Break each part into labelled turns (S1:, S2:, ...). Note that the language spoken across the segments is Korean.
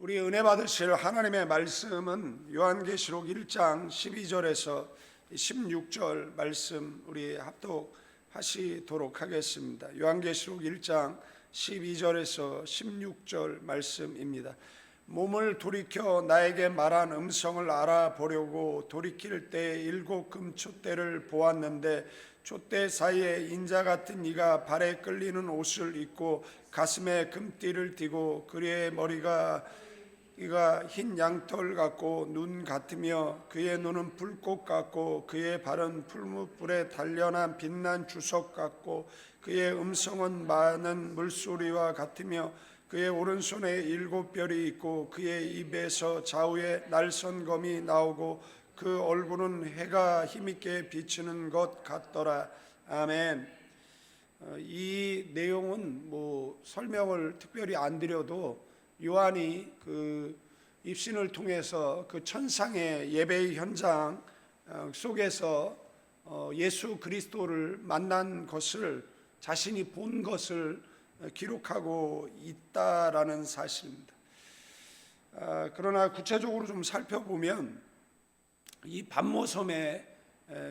S1: 우리 은혜 받으실 하나님의 말씀은 요한계시록 1장 12절에서 16절 말씀 우리 합독하시도록 하겠습니다. 요한계시록 1장 12절에서 16절 말씀입니다. 몸을 돌이켜 나에게 말한 음성을 알아보려고 돌이킬 때 7 금촛대를 보았는데 촛대 사이에 인자 같은 이가 발에 끌리는 옷을 입고 가슴에 금띠를 띠고 그의 머리가 이가 흰 양털 같고 눈 같으며 그의 눈은 불꽃 같고 그의 발은 풀무불에 단련한 빛난 주석 같고 그의 음성은 많은 물소리와 같으며 그의 오른손에 7 별이 있고 그의 입에서 좌우에 날선 검이 나오고 그 얼굴은 해가 힘있게 비치는 것 같더라. 아멘. 이 내용은 설명을 특별히 안 드려도 요한이 그 입신을 통해서 그 천상의 예배의 현장 속에서 예수 그리스도를 만난 것을 자신이 본 것을 기록하고 있다라는 사실입니다. 그러나 구체적으로 좀 살펴보면 이 반모섬에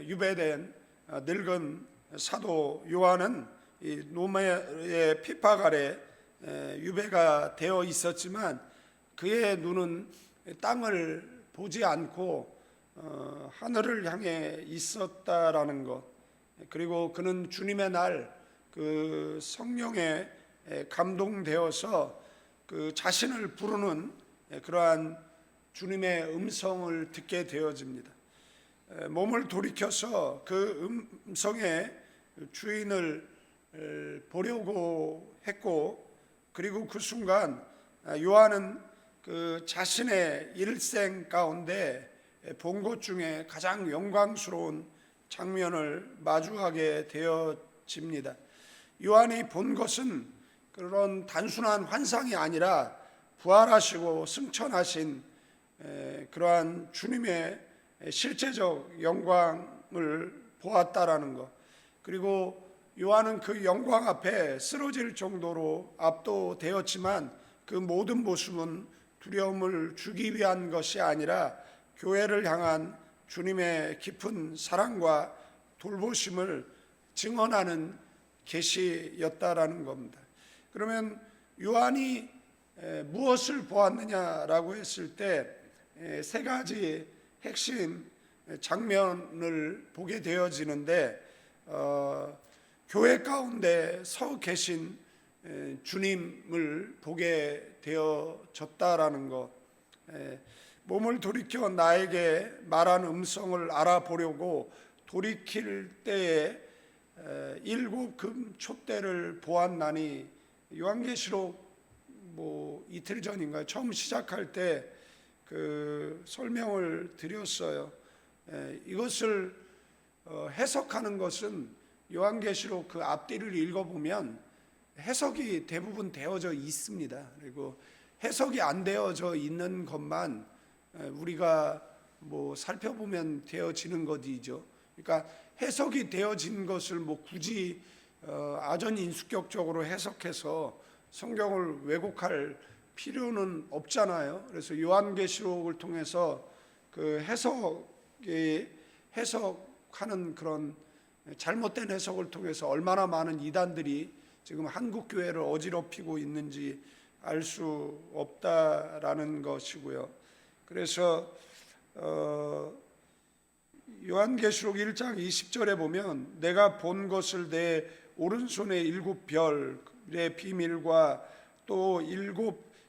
S1: 유배된 늙은 사도 요한은 이 로마의 핍박 아래 유배가 되어 있었지만 그의 눈은 땅을 보지 않고 하늘을 향해 있었다라는 것, 그리고 그는 주님의 날 그 성령에 감동되어서 그 자신을 부르는 그러한 주님의 음성을 듣게 되어집니다. 몸을 돌이켜서 그 음성의 주인을 보려고 했고, 그리고 그 순간 요한은 그 자신의 일생 가운데 본 것 중에 가장 영광스러운 장면을 마주하게 되어집니다. 요한이 본 것은 그런 단순한 환상이 아니라 부활하시고 승천하신 그러한 주님의 실제적 영광을 보았다라는 것, 그리고 요한은 그 영광 앞에 쓰러질 정도로 압도되었지만 그 모든 모습은 두려움을 주기 위한 것이 아니라 교회를 향한 주님의 깊은 사랑과 돌보심을 증언하는 계시였다라는 겁니다. 그러면 요한이 무엇을 보았느냐라고 했을 때 세 가지 핵심 장면을 보게 되어지는데, 교회 가운데 서 계신 주님을 보게 되어졌다라는 것, 몸을 돌이켜 나에게 말한 음성을 알아보려고 돌이킬 때에 7 금촛대를 보았나니, 요한계시록 이틀 전인가요? 처음 시작할 때 그 설명을 드렸어요. 이것을 해석하는 것은 요한계시록 그 앞뒤를 읽어보면 해석이 대부분 되어져 있습니다. 그리고 해석이 안 되어져 있는 것만 우리가 살펴보면 되어지는 것이죠. 그러니까 해석이 되어진 것을 굳이 아전인수격적으로 해석해서 성경을 왜곡할 필요는 없잖아요. 그래서 요한계시록을 통해서 그 해석하는 그런 잘못된 해석을 통해서 얼마나 많은 이단들이 지금 한국 교회를 어지럽히고 있는지 알 수 없다라는 것이고요. 그래서 요한계시록 1장 20절에 보면 내가 본 것을 내 오른손에 7 별의 비밀과 또 7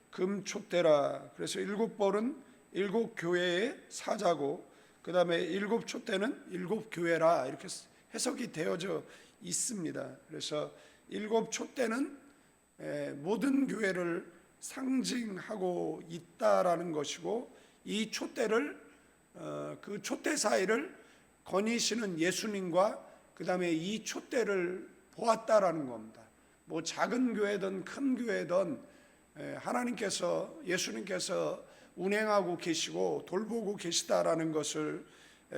S1: 금촛대라. 그래서 7 벌은 7 교회의 사자고, 그 다음에 7 촛대는 7 교회라, 이렇게 해석이 되어져 있습니다. 그래서 7 촛대는 모든 교회를 상징하고 있다라는 것이고, 이 촛대를 그 촛대 사이를 거니시는 예수님과 그 다음에 이 촛대를 보았다라는 겁니다. 작은 교회든 큰 교회든 하나님께서, 예수님께서 운행하고 계시고 돌보고 계시다라는 것을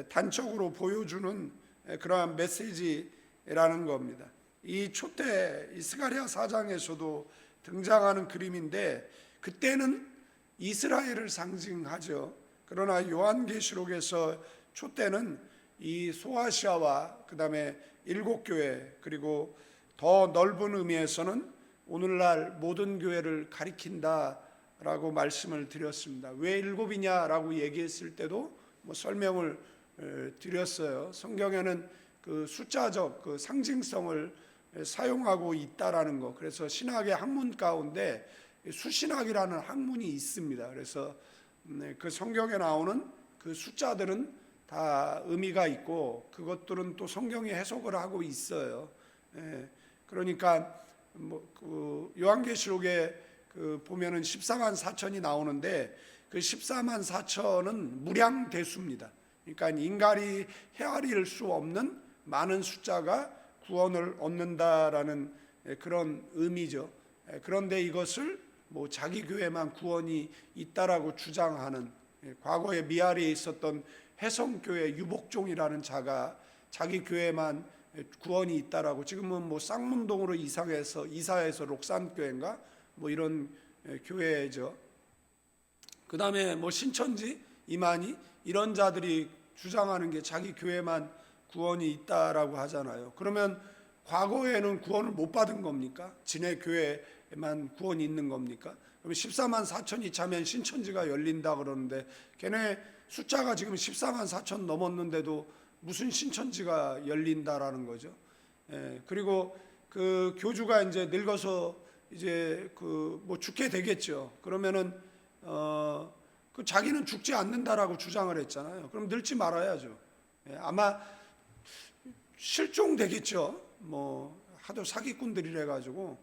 S1: 단적으로 보여주는 그러한 메시지라는 겁니다. 이 촛대, 이 스가랴 4장에서도 등장하는 그림인데, 그때는 이스라엘을 상징하죠. 그러나 요한계시록에서 촛대는 이 소아시아와 그 다음에 7교회, 그리고 더 넓은 의미에서는 오늘날 모든 교회를 가리킨다라고 말씀을 드렸습니다. 왜 7이냐라고 얘기했을 때도 설명을 드렸어요. 성경에는 그 숫자적 그 상징성을 사용하고 있다라는 거. 그래서 신학의 학문 가운데 수신학이라는 학문이 있습니다. 그래서 그 성경에 나오는 그 숫자들은 다 의미가 있고 그것들은 또 성경이 해석을 하고 있어요. 그러니까 그 요한계시록에 그 보면은 14만 4천이 나오는데 그 14만 4천은 무량대수입니다. 그러니까 인간이 헤아릴 수 없는 많은 숫자가 구원을 얻는다라는 그런 의미죠. 그런데 이것을 자기 교회만 구원이 있다라고 주장하는, 과거에 미아리에 있었던 해성교회 유복종이라는 자가 자기 교회만 구원이 있다라고, 지금은 쌍문동으로 이사해서 록산교회인가 이런 교회죠. 그 다음에 신천지, 이만희 이런 자들이 주장하는 게 자기 교회만 구원이 있다라고 하잖아요. 그러면 과거에는 구원을 못 받은 겁니까? 진해 교회만 구원이 있는 겁니까? 그러면 14만 4천이 차면 신천지가 열린다 그러는데 걔네 숫자가 지금 14만 4천 넘었는데도 무슨 신천지가 열린다라는 거죠. 그리고 그 교주가 이제 늙어서 이제 죽게 되겠죠. 그러면은 그 자기는 죽지 않는다라고 주장을 했잖아요. 그럼 늙지 말아야죠. 아마 실종되겠죠. 하도 사기꾼들이래 가지고.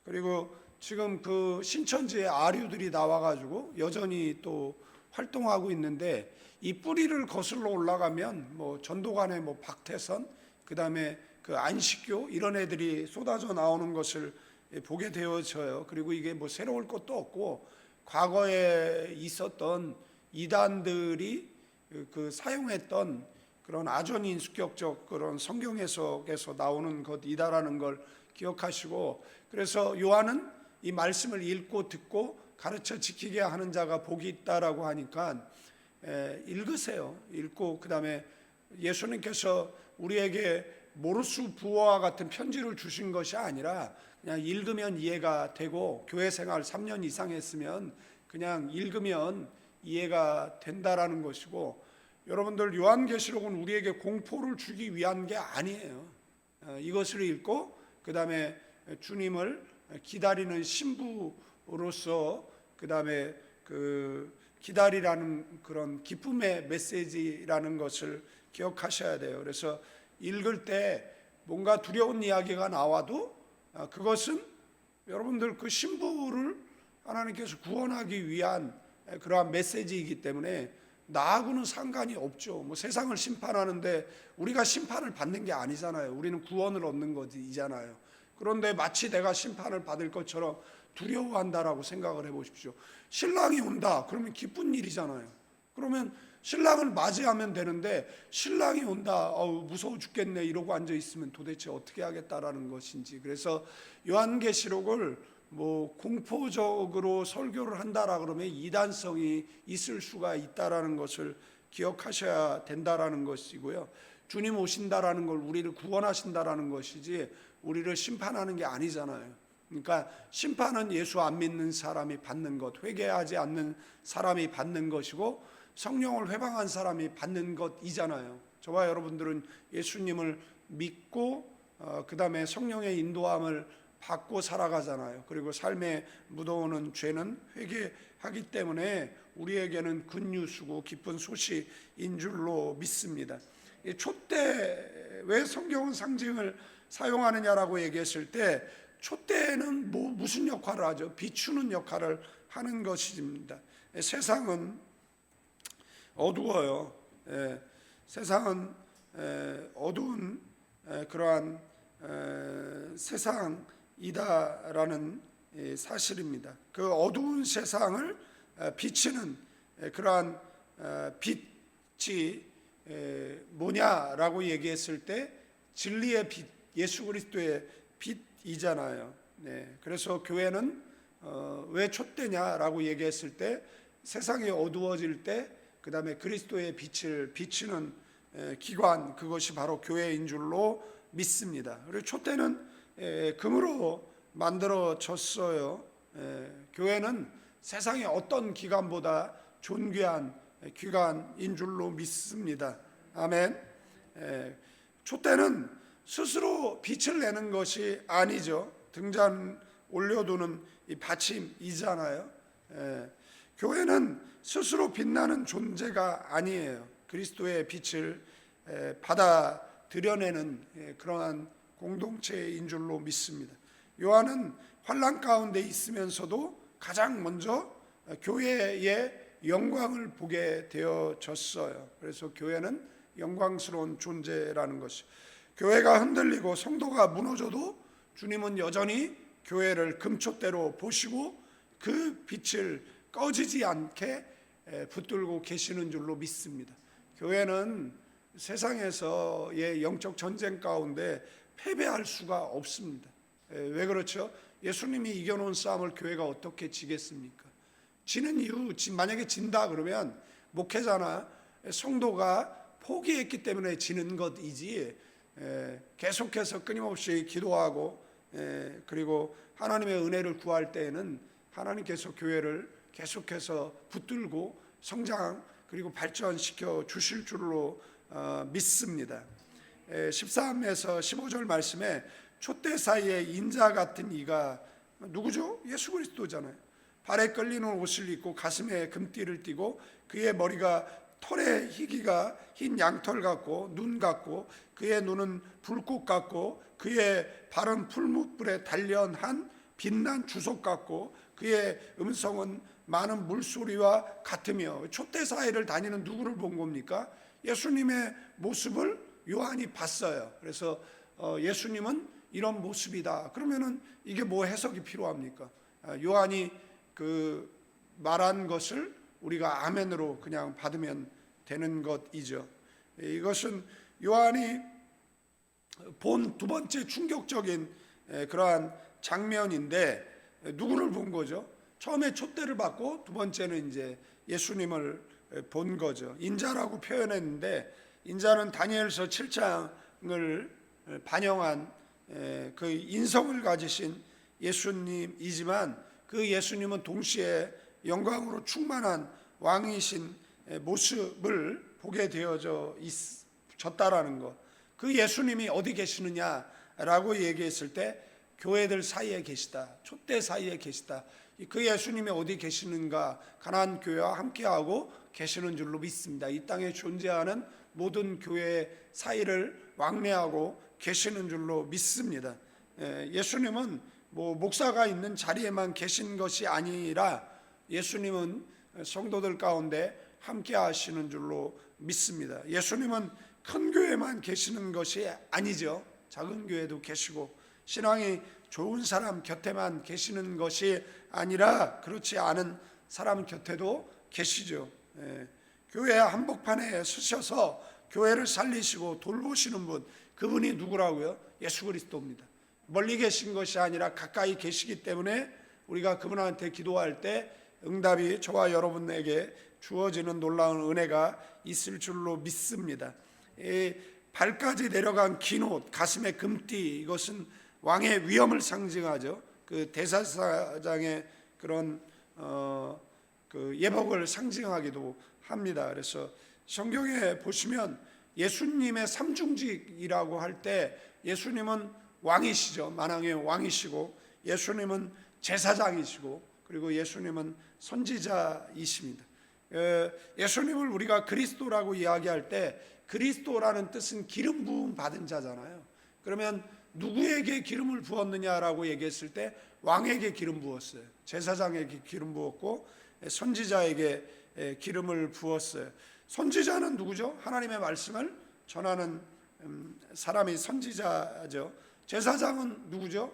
S1: 그리고 지금 그 신천지의 아류들이 나와가지고 여전히 또 활동하고 있는데, 이 뿌리를 거슬러 올라가면 전도관의 박태선, 그 다음에 그 안식교 이런 애들이 쏟아져 나오는 것을 보게 되어져요. 그리고 이게 새로울 것도 없고 과거에 있었던 이단들이 그 사용했던 그런 아전인수격적 그런 성경 해석에서 나오는 것이다라는 걸 기억하시고, 그래서 요한은 이 말씀을 읽고 듣고 가르쳐 지키게 하는 자가 복이 있다라고 하니까 읽으세요. 읽고 그 다음에 예수님께서 우리에게 모르수 부어와 같은 편지를 주신 것이 아니라 그냥 읽으면 이해가 되고, 교회 생활 3년 이상 했으면 그냥 읽으면 이해가 된다라는 것이고, 여러분들 요한계시록은 우리에게 공포를 주기 위한 게 아니에요. 이것을 읽고 그 다음에 주님을 기다리는 신부로서 그 다음에 그 기다리라는 그런 기쁨의 메시지라는 것을 기억하셔야 돼요. 그래서 읽을 때 뭔가 두려운 이야기가 나와도 그것은 여러분들 그 신부를 하나님께서 구원하기 위한 그러한 메시지이기 때문에 나하고는 상관이 없죠. 세상을 심판하는데 우리가 심판을 받는 게 아니잖아요. 우리는 구원을 얻는 것이잖아요. 그런데 마치 내가 심판을 받을 것처럼 두려워한다라고 생각을 해보십시오. 신랑이 온다 그러면 기쁜 일이잖아요. 그러면 신랑을 맞이하면 되는데 신랑이 온다 무서워 죽겠네 이러고 앉아있으면 도대체 어떻게 하겠다라는 것인지. 그래서 요한계시록을 공포적으로 설교를 한다라 그러면 이단성이 있을 수가 있다라는 것을 기억하셔야 된다라는 것이고요. 주님 오신다라는 걸 우리를 구원하신다라는 것이지 우리를 심판하는 게 아니잖아요. 그러니까 심판은 예수 안 믿는 사람이 받는 것, 회개하지 않는 사람이 받는 것이고 성령을 회방한 사람이 받는 것이잖아요. 저와 여러분들은 예수님을 믿고 그 다음에 성령의 인도함을 받고 살아가잖아요. 그리고 삶에 묻어오는 죄는 회개하기 때문에 우리에게는 굿뉴스고 기쁜 소식인 줄로 믿습니다. 이 촛대, 왜 성경은 상징을 사용하느냐라고 얘기했을 때 촛대는 무슨 역할을 하죠? 비추는 역할을 하는 것입니다. 세상은 어두워요. 세상은 어두운 그러한 세상이다라는 사실입니다. 그 어두운 세상을 비치는 그러한 빛이 뭐냐라고 얘기했을 때 진리의 빛, 예수 그리스도의 빛이잖아요. 그래서 교회는 왜 촛대냐라고 얘기했을 때 세상이 어두워질 때 그 다음에 그리스도의 빛을 비추는 기관, 그것이 바로 교회인 줄로 믿습니다. 그리고 촛대는 금으로 만들어졌어요. 교회는 세상의 어떤 기관보다 존귀한 기관인 줄로 믿습니다. 아멘. 촛대는 스스로 빛을 내는 것이 아니죠. 등잔 올려두는 이 받침이잖아요. 교회는 스스로 빛나는 존재가 아니에요. 그리스도의 빛을 받아들여내는 그러한 공동체인 줄로 믿습니다. 요한은 환난 가운데 있으면서도 가장 먼저 교회의 영광을 보게 되어졌어요. 그래서 교회는 영광스러운 존재라는 것이, 교회가 흔들리고 성도가 무너져도 주님은 여전히 교회를 금촛대로 보시고 그 빛을 꺼지지 않게 붙들고 계시는 줄로 믿습니다. 교회는 세상에서의 영적 전쟁 가운데 패배할 수가 없습니다. 왜 그렇죠? 예수님이 이겨놓은 싸움을 교회가 어떻게 지겠습니까? 지는 이유, 만약에 진다 그러면 목회자나 성도가 포기했기 때문에 지는 것이지, 계속해서 끊임없이 기도하고 그리고 하나님의 은혜를 구할 때에는 하나님께서 교회를 계속해서 붙들고 성장 그리고 발전시켜 주실 줄로 믿습니다. 13에서 15절 말씀에 촛대 사이에 인자 같은 이가 누구죠? 예수 그리스도잖아요. 발에 끌리는 옷을 입고 가슴에 금띠를 띠고 그의 머리가 털의 희기가 흰 양털 같고 눈 같고 그의 눈은 불꽃 같고 그의 발은 풀무불에 단련한 빛난 주석 같고 그의 음성은 많은 물소리와 같으며, 촛대 사이를 다니는 누구를 본 겁니까? 예수님의 모습을 요한이 봤어요. 그래서 예수님은 이런 모습이다. 그러면은 이게 뭐 해석이 필요합니까? 요한이 그 말한 것을 우리가 아멘으로 그냥 받으면 되는 것이죠. 이것은 요한이 본 두 번째 충격적인 그러한 장면인데, 누구를 본 거죠? 처음에 촛대를 받고 두 번째는 이제 예수님을 본 거죠. 인자라고 표현했는데, 인자는 다니엘서 7장을 반영한 그 인성을 가지신 예수님이지만, 그 예수님은 동시에 영광으로 충만한 왕이신 모습을 보게 되어졌다라는 것. 그 예수님이 어디 계시느냐라고 얘기했을 때 교회들 사이에 계시다, 촛대 사이에 계시다. 그 예수님이 어디 계시는가? 가나안 교회와 함께하고 계시는 줄로 믿습니다. 이 땅에 존재하는 모든 교회 사이를 왕래하고 계시는 줄로 믿습니다. 예수님은 뭐 목사가 있는 자리에만 계신 것이 아니라 예수님은 성도들 가운데 함께 하시는 줄로 믿습니다. 예수님은 큰 교회만 계시는 것이 아니죠. 작은 교회도 계시고, 신앙이 좋은 사람 곁에만 계시는 것이 아니라 그렇지 않은 사람 곁에도 계시죠. 교회 한복판에 서셔서 교회를 살리시고 돌보시는 분, 그분이 누구라고요? 예수 그리스도입니다. 멀리 계신 것이 아니라 가까이 계시기 때문에 우리가 그분한테 기도할 때 응답이 저와 여러분에게 주어지는 놀라운 은혜가 있을 줄로 믿습니다. 발까지 내려간 긴 옷, 가슴에 금띠, 이것은 왕의 위엄을 상징하죠. 그 대사사장의 그런 그 예복을 상징하기도 합니다. 그래서 성경에 보시면 예수님의 삼중직이라고 할 때 예수님은 왕이시죠. 만왕의 왕이시고, 예수님은 제사장이시고, 그리고 예수님은 선지자이십니다. 예수님을 우리가 그리스도라고 이야기할 때 그리스도라는 뜻은 기름 부음 받은 자잖아요. 그러면 누구에게 기름을 부었느냐라고 얘기했을 때 왕에게 기름 부었어요. 제사장에게 기름 부었고 선지자에게 기름을 부었어요. 선지자는 누구죠? 하나님의 말씀을 전하는 사람이 선지자죠. 제사장은 누구죠?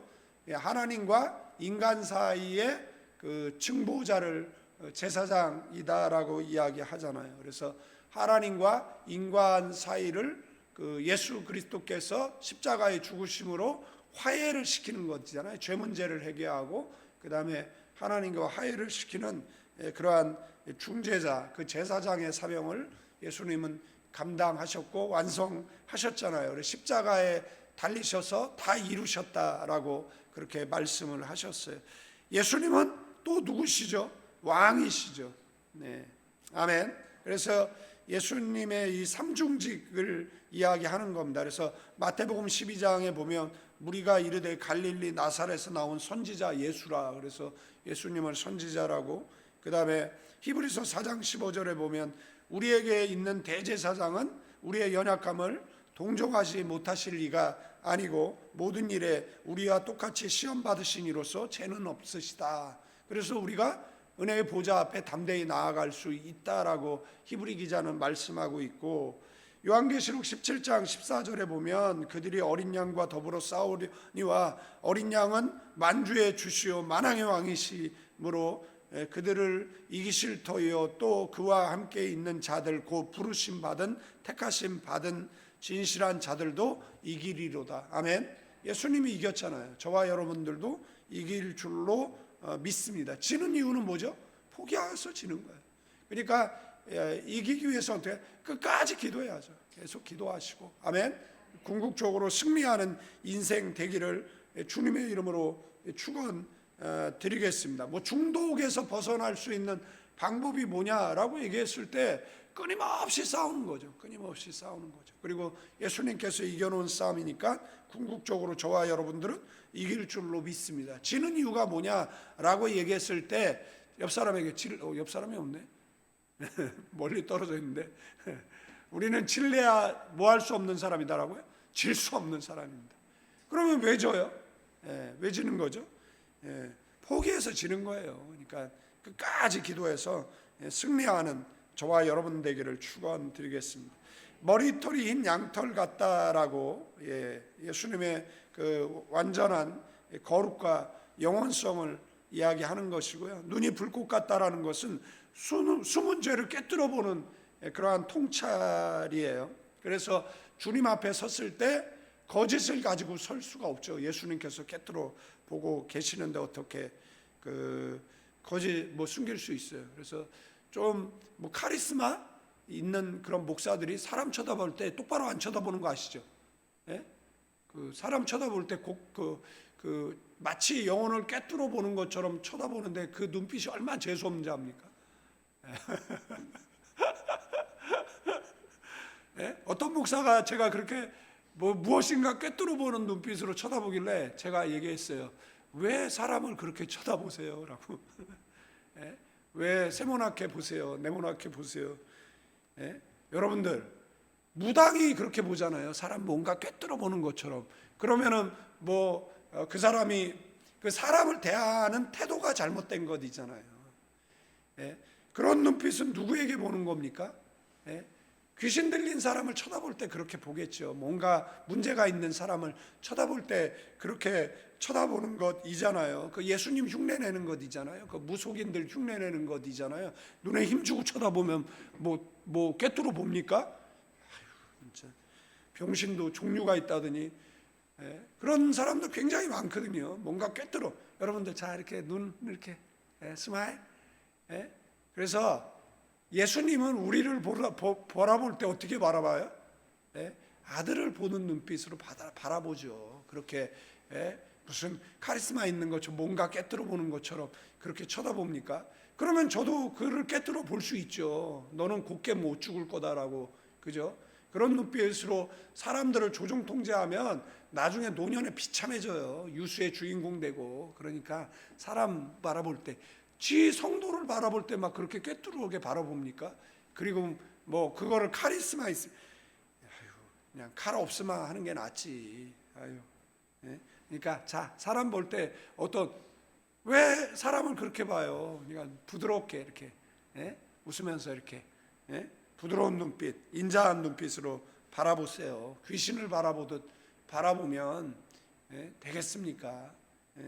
S1: 하나님과 인간 사이의 그 중보자를 제사장이다라고 이야기하잖아요. 그래서 하나님과 인간 사이를 그 예수 그리스도께서 십자가의 죽으심으로 화해를 시키는 것이잖아요. 죄 문제를 해결하고 그 다음에 하나님과 화해를 시키는 그러한 중재자, 그 제사장의 사명을 예수님은 감당하셨고 완성하셨잖아요. 그래서 십자가에 달리셔서 다 이루셨다라고 그렇게 말씀을 하셨어요. 예수님은 또 누구시죠? 왕이시죠. 네. 아멘. 그래서 예수님의 이 삼중직을 이야기하는 겁니다. 그래서 마태복음 12장에 보면 무리가 이르되 갈릴리 나사렛에서 나온 선지자 예수라. 그래서 예수님을 선지자라고. 그 다음에 히브리서 4장 15절에 보면 우리에게 있는 대제사장은 우리의 연약함을 동정하지 못하실 리가 아니고 모든 일에 우리와 똑같이 시험 받으신 이로서 죄는 없으시다. 그래서 우리가 은혜의 보좌 앞에 담대히 나아갈 수 있다라고 히브리 기자는 말씀하고 있고, 요한계시록 17장 14절에 보면 그들이 어린 양과 더불어 싸우니와 어린 양은 만주의 주시오 만왕의 왕이시므로 그들을 이기실 터이요 또 그와 함께 있는 자들 곧 부르심 받은 택하심 받은 진실한 자들도 이기리로다. 아멘. 예수님이 이겼잖아요. 저와 여러분들도 이길 줄로 믿습니다. 지는 이유는 뭐죠? 포기해서 지는 거예요. 그러니까 이기기 위해서 어떻게 끝까지 기도해야죠. 계속 기도하시고 아멘. 궁극적으로 승리하는 인생 되기를 주님의 이름으로 축원드리겠습니다. 뭐 중독에서 벗어날 수 있는 방법이 뭐냐라고 얘기했을 때 끊임없이 싸우는 거죠. 끊임없이 싸우는 거죠. 그리고 예수님께서 이겨놓은 싸움이니까 궁극적으로 저와 여러분들은 이길 줄로 믿습니다. 지는 이유가 뭐냐라고 얘기했을 때 옆 사람에게 옆 사람이 없네. 멀리 떨어져 있는데 우리는 질래야 뭐 할 수 없는 사람이다라고요? 질 수 없는 사람입니다. 그러면 왜 져요? 왜 지는 거죠? 포기해서 지는 거예요. 그러니까 끝까지 기도해서 승리하는 저와 여러분 되기를 축원드리겠습니다. 머리털이 흰 양털 같다라고 예수님의 그 완전한 거룩과 영원성을 이야기하는 것이고요. 눈이 불꽃 같다라는 것은 숨은 죄를 깨뜨려 보는 그러한 통찰이에요. 그래서 주님 앞에 섰을 때 거짓을 가지고 설 수가 없죠. 예수님께서 깨뜨려 보고 계시는데 어떻게 그 거짓 숨길 수 있어요. 그래서 좀 카리스마 있는 그런 목사들이 사람 쳐다볼 때 똑바로 안 쳐다보는 거 아시죠? 예? 그 사람 쳐다볼 때 마치 영혼을 깨뜨려 보는 것처럼 쳐다보는데 그 눈빛이 얼마나 재수 없는지 압니까? 예? 어떤 목사가 제가 그렇게 무엇인가 꿰뚫어 보는 눈빛으로 쳐다보길래 제가 얘기했어요. 왜 사람을 그렇게 쳐다보세요? 라고. 예? 왜 세모나게 보세요? 네모나게 보세요? 예? 여러분들 무당이 그렇게 보잖아요. 사람 뭔가 꿰뚫어 보는 것처럼. 그러면은 그 사람이 그 사람을 대하는 태도가 잘못된 것이잖아요. 예? 그런 눈빛은 누구에게 보는 겁니까? 예? 귀신 들린 사람을 쳐다볼 때 그렇게 보겠죠. 뭔가 문제가 있는 사람을 쳐다볼 때 그렇게 쳐다보는 것이잖아요. 그 예수님 흉내내는 것이잖아요. 그 무속인들 흉내내는 것이잖아요. 눈에 힘주고 쳐다보면 꿰뚫어 봅니까? 아유, 진짜 병신도 종류가 있다더니. 그런 사람도 굉장히 많거든요. 뭔가 꿰뚫어. 여러분들 자 이렇게 눈 이렇게 스마일. 그래서 예수님은 우리를 바라볼 때 어떻게 바라봐요? 아들을 보는 눈빛으로 바라보죠. 그렇게 무슨 카리스마 있는 것처럼 뭔가 깨뜨려 보는 것처럼 그렇게 쳐다봅니까? 그러면 저도 그를 깨뜨려 볼 수 있죠. 너는 곱게 못 죽을 거다라고. 그죠? 그런 눈빛으로 사람들을 조종 통제하면 나중에 노년에 비참해져요. 유수의 주인공 되고. 그러니까 사람 바라볼 때 지 성도를 바라볼 때 막 그렇게 꿰뚫어게 바라봅니까? 그리고 그거를 카리스마 있으면 그냥 칼 없으면 하는 게 낫지. 그러니까 자 사람 볼 때 왜 사람을 그렇게 봐요? 그러니까 부드럽게 이렇게 웃으면서 이렇게 부드러운 눈빛, 인자한 눈빛으로 바라보세요. 귀신을 바라보듯 바라보면 되겠습니까?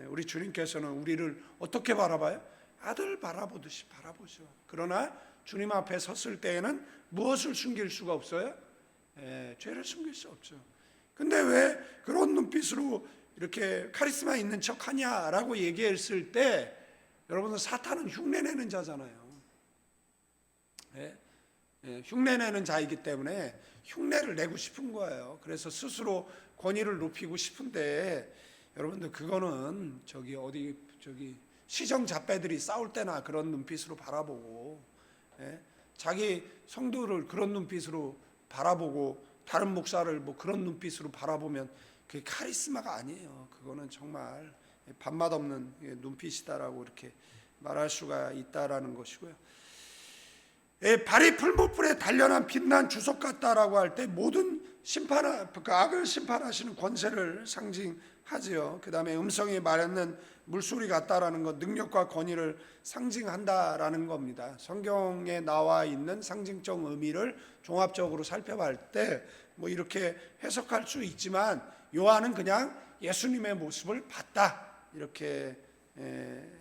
S1: 우리 주님께서는 우리를 어떻게 바라봐요? 아들 바라보듯이 바라보죠. 그러나 주님 앞에 섰을 때에는 무엇을 숨길 수가 없어요? 죄를 숨길 수 없죠. 근데 왜 그런 눈빛으로 이렇게 카리스마 있는 척 하냐라고 얘기했을 때 여러분들 사탄은 흉내내는 자잖아요. 예? 예, 흉내내는 자이기 때문에 흉내를 내고 싶은 거예요. 그래서 스스로 권위를 높이고 싶은데 여러분들 그거는 저기 시정 잡배들이 싸울 때나 그런 눈빛으로 바라보고, 예? 자기 성도를 그런 눈빛으로 바라보고 다른 목사를 뭐 그런 눈빛으로 바라보면 그게 카리스마가 아니에요. 그거는 정말 밥맛 없는 눈빛이다라고 이렇게 말할 수가 있다라는 것이고요. 발이 풀무불에 단련한 빛난 주석 같다라고 할 때 모든 그 악을 심판하시는 권세를 상징하지요. 그 다음에 음성이 말하는 물소리 같다라는 것, 능력과 권위를 상징한다라는 겁니다. 성경에 나와 있는 상징적 의미를 종합적으로 살펴볼 때 뭐 이렇게 해석할 수 있지만 요한은 그냥 예수님의 모습을 봤다, 이렇게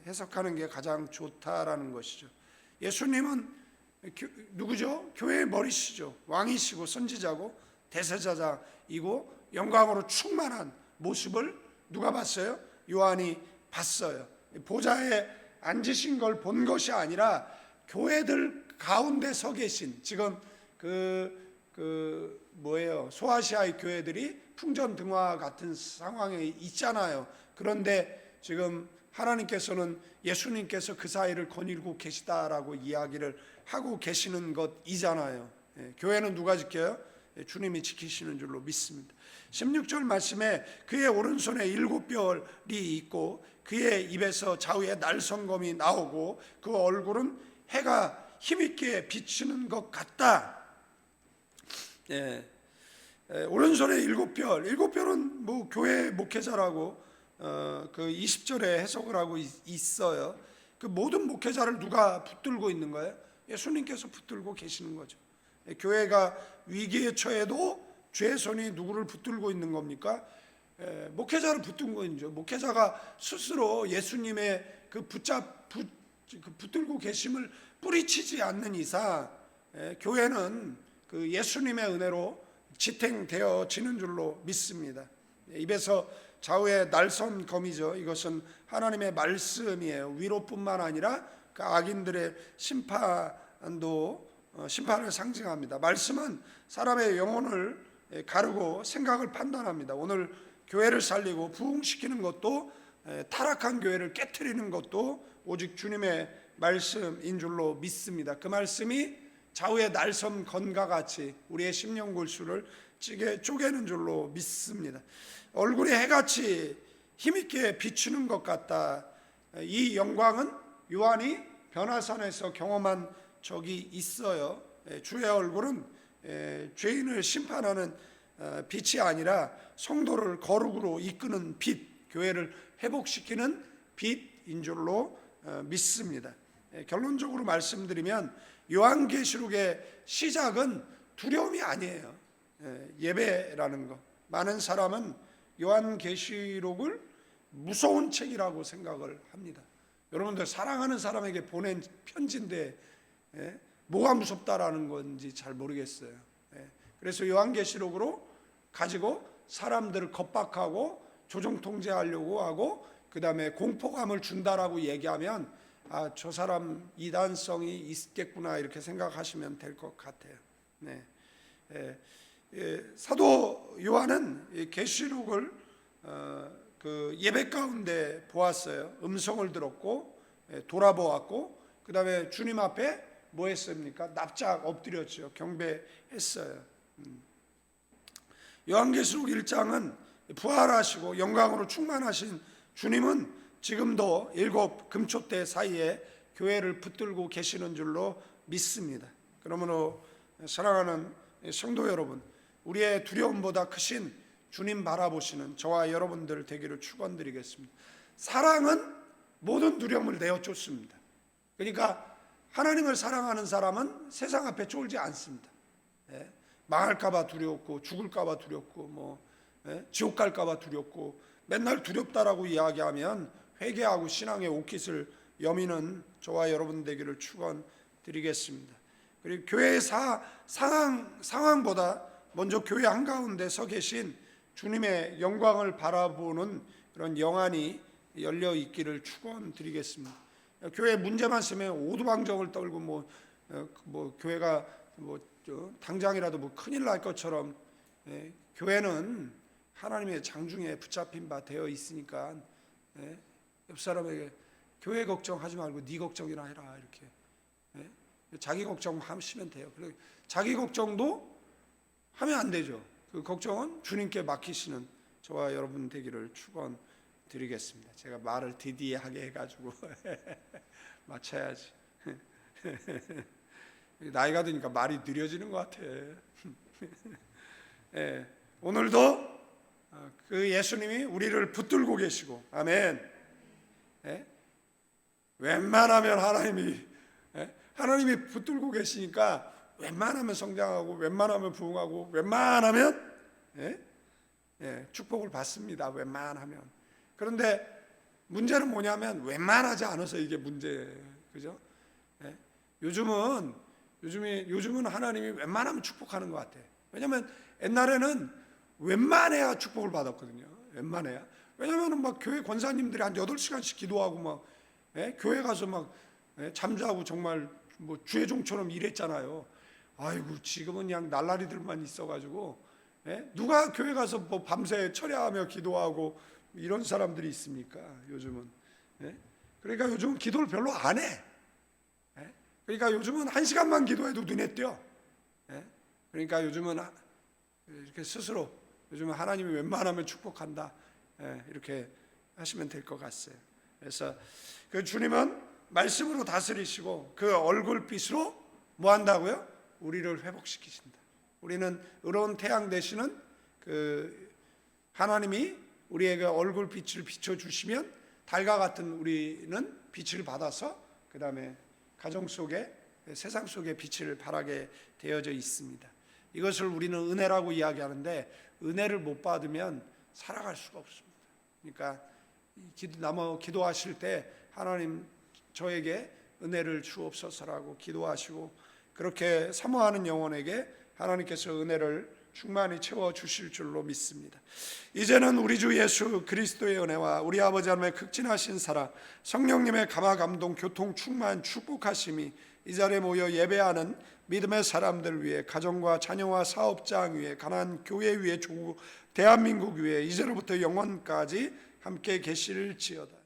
S1: 해석하는 게 가장 좋다라는 것이죠. 예수님은 누구죠? 교회의 머리시죠. 왕이시고 선지자고 대제사장이고 영광으로 충만한 모습을 누가 봤어요? 요한이 봤어요. 보좌에 앉으신 걸 본 것이 아니라 교회들 가운데 서 계신, 지금 소아시아의 교회들이 풍전등화 같은 상황에 있잖아요. 그런데 지금 하나님께서는 예수님께서 그 사이를 거닐고 계시다라고 이야기를 하고 계시는 것이잖아요. 교회는 누가 지켜요? 주님이 지키시는 줄로 믿습니다. 16절 말씀에 그의 오른손에 7별이 있고 그의 입에서 좌우에 날성검이 나오고 그 얼굴은 해가 힘있게 비치는 것 같다. 오른손에 7별, 7별은 뭐 교회 목회자라고 그 20절에 해석을 하고 있어요. 그 모든 목회자를 누가 붙들고 있는 거예요? 예수님께서 붙들고 계시는 거죠. 교회가 위기에 처해도 죄의 손이 누구를 붙들고 있는 겁니까? 목회자를 붙들고 있는 거죠. 목회자가 스스로 예수님의 붙들고 계심을 뿌리치지 않는 이상 교회는 그 예수님의 은혜로 지탱되어지는 줄로 믿습니다. 입에서 좌우에 날선검이죠. 이것은 하나님의 말씀이에요. 위로뿐만 아니라 그 악인들의 심판을 상징합니다. 말씀은 사람의 영혼을 가르고 생각을 판단합니다. 오늘 교회를 살리고 부흥시키는 것도, 타락한 교회를 깨트리는 것도 오직 주님의 말씀인 줄로 믿습니다. 그 말씀이 좌우의 날선검과 같이 우리의 심령 골수를 쪼개는 줄로 믿습니다. 얼굴이 해같이 힘있게 비추는 것 같다. 이 영광은 요한이 변화산에서 경험한 적이 있어요. 주의 얼굴은 죄인을 심판하는 빛이 아니라 성도를 거룩으로 이끄는 빛, 교회를 회복시키는 빛인 줄로 믿습니다. 결론적으로 말씀드리면 요한계시록의 시작은 두려움이 아니에요. 예배라는 것. 많은 사람은 요한계시록을 무서운 책이라고 생각을 합니다. 여러분들 사랑하는 사람에게 보낸 편지인데 뭐가 무섭다라는 건지 잘 모르겠어요. 그래서 요한계시록으로 가지고 사람들을 겁박하고 조종 통제하려고 하고 그 다음에 공포감을 준다라고 얘기하면 저 사람 이단성이 있겠구나 이렇게 생각하시면 될 것 같아요. 사도 요한은 계시록을 그 예배 가운데 보았어요. 음성을 들었고 돌아보았고 그 다음에 주님 앞에 뭐 했습니까? 납작 엎드렸죠. 경배했어요. 요한계시록 1장은 부활하시고 영광으로 충만하신 주님은 지금도 7 금초대 사이에 교회를 붙들고 계시는 줄로 믿습니다. 그러므로 사랑하는 성도 여러분, 우리의 두려움보다 크신 주님 바라보시는 저와 여러분들 되기를 축원드리겠습니다. 사랑은 모든 두려움을 내어쫓습니다. 그러니까 하나님을 사랑하는 사람은 세상 앞에 쫄지 않습니다. 망할까봐 두렵고 죽을까봐 두렵고 지옥 갈까봐 두렵고 맨날 두렵다라고 이야기하면 회개하고 신앙의 옷깃을 여미는 저와 여러분 되기를 축원드리겠습니다. 그리고 교회의 상황보다 먼저 교회 한가운데 서 계신 주님의 영광을 바라보는 그런 영안이 열려 있기를 축원드리겠습니다. 교회 문제만 있으면 오두방정을 떨고 교회가 당장이라도 큰일 날 것처럼, 교회는 하나님의 장중에 붙잡힌 바 되어 있으니까, 옆 사람에게 교회 걱정하지 말고 네 걱정이나 해라, 이렇게 자기 걱정하시면 돼요. 그리고 자기 걱정도 하면 안 되죠. 그 걱정은 주님께 맡기시는 저와 여러분 되기를 축원드리겠습니다. 제가 말을 디디하게 해가지고 맞춰야지. 나이가 드니까 말이 느려지는 것 같아. 오늘도 그 예수님이 우리를 붙들고 계시고, 아멘. 웬만하면 하나님이 붙들고 계시니까 웬만하면 성장하고, 웬만하면 부흥하고, 웬만하면 축복을 받습니다. 웬만하면. 그런데 문제는 뭐냐면 웬만하지 않아서 이게 문제예요. 그죠? 요즘은 하나님이 웬만하면 축복하는 것 같아요. 왜냐하면 옛날에는 웬만해야 축복을 받았거든요. 웬만해야. 왜냐하면 교회 권사님들이 한 8시간씩 기도하고 교회 가서 잠자고 정말 주의 종처럼 일했잖아요. 아이고, 지금은 그냥 날라리들만 있어가지고, 누가 교회 가서 밤새 철야하며 기도하고 이런 사람들이 있습니까? 요즘은. 그러니까 요즘은 기도를 별로 안 해. 그러니까 요즘은 1시간만 기도해도 눈에 띄어. 그러니까 요즘은 이렇게 스스로 요즘은 하나님이 웬만하면 축복한다, 이렇게 하시면 될 것 같아요. 그래서 그 주님은 말씀으로 다스리시고 그 얼굴빛으로 뭐 한다고요? 우리를 회복시키신다. 우리는 의로운 태양 되시는 그 하나님이 우리에게 얼굴빛을 비춰주시면 달과 같은 우리는 빛을 받아서 그 다음에 가정 속에, 세상 속에 빛을 발하게 되어져 있습니다. 이것을 우리는 은혜라고 이야기하는데, 은혜를 못 받으면 살아갈 수가 없습니다. 그러니까 기도하실 때 하나님 저에게 은혜를 주옵소서라고 기도하시고, 그렇게 사모하는 영혼에게 하나님께서 은혜를 충만히 채워주실 줄로 믿습니다. 이제는 우리 주 예수 그리스도의 은혜와 우리 아버지 하나님의 극진하신 사랑, 성령님의 감화 감동 교통 충만 축복하심이 이 자리에 모여 예배하는 믿음의 사람들 위해, 가정과 자녀와 사업장 위에, 가난한 교회 위에, 대한민국 위에 이제로부터 영원까지 함께 계실지어다.